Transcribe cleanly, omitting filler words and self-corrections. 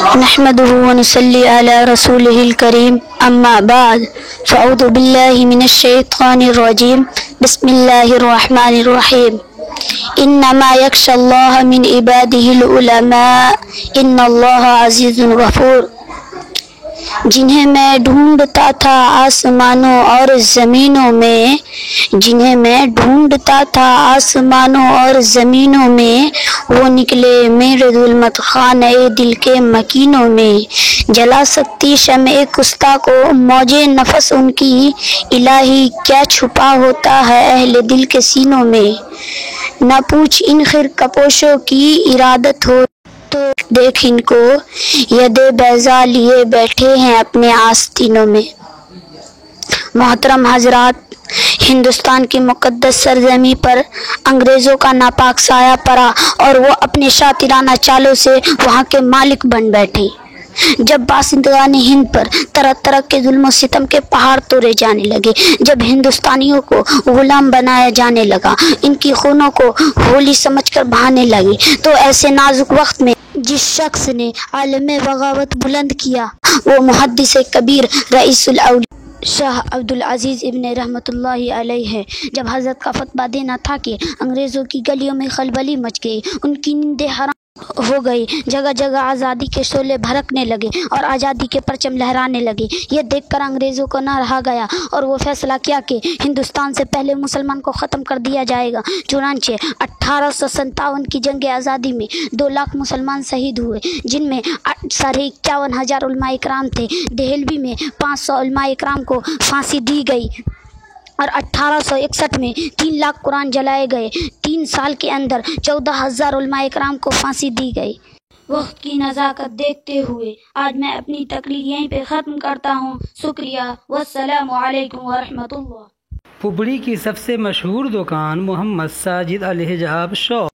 نحمده ونصلي على رسوله الكريم اما بعد فاعوذ بالله من الشيطان الرجيم بسم الله الرحمن الرحيم انما يخشى الله من عباده العلماء ان الله عزيز غفور. جنہیں میں ڈھونڈتا تھا آسمانوں اور زمینوں میں، جنہیں میں ڈھونڈتا تھا آسمانوں اور زمینوں میں، وہ نکلے میرے ظلمت خانہ دل کے مکینوں میں. جلا سکتی شمع کستا کو موج نفس ان کی، الہی کیا چھپا ہوتا ہے اہل دل کے سینوں میں. نہ پوچھ ان خرقپوشوں کی ارادت ہو تو دیکھ ان کو، ید بیضا لیے بیٹھے ہیں اپنے آستینوں میں. محترم حضرات، ہندوستان کی مقدس سرزمین پر انگریزوں کا ناپاک سایہ پڑا اور وہ اپنے شاطرانہ چالوں سے وہاں کے مالک بن بیٹھے. جب باشندگان ہند پر طرح طرح کے ظلم و ستم کے پہاڑ توڑے جانے لگے، جب ہندوستانیوں کو غلام بنایا جانے لگا، ان کی خونوں کو ہولی سمجھ کر بہانے لگے، تو ایسے نازک وقت میں جس شخص نے عالم بغاوت بلند کیا وہ محدث کبیر رئیس الاولیاء شاہ عبدالعزیز ابن رحمۃ اللہ علیہ ہے. جب حضرت کا فتویٰ دینا تھا کہ انگریزوں کی گلیوں میں خلبلی مچ گئی، ان کی نیندیں حرام ہو گئی، جگہ جگہ آزادی کے شعلے بھڑکنے لگے اور آزادی کے پرچم لہرانے لگے، یہ دیکھ کر انگریزوں کو نہ رہا گیا اور وہ فیصلہ کیا کہ ہندوستان سے پہلے مسلمان کو ختم کر دیا جائے گا. چنانچہ 1857 کی جنگ آزادی میں 2 لاکھ مسلمان شہید ہوئے، جن میں 51,000 علماء اکرام تھے. دہلوی میں 500 علماء اکرام کو پھانسی دی گئی اور 1861 میں 3 لاکھ قرآن جلائے گئے. 3 سال کے اندر 14,000 علماء اکرام کو پھانسی دی گئی. وقت کی نزاکت دیکھتے ہوئے آج میں اپنی تقریر یہیں پہ ختم کرتا ہوں. شکریہ، والسلام علیکم ورحمۃ اللہ. پبڑی کی سب سے مشہور دکان محمد ساجد الحجاب شاپ.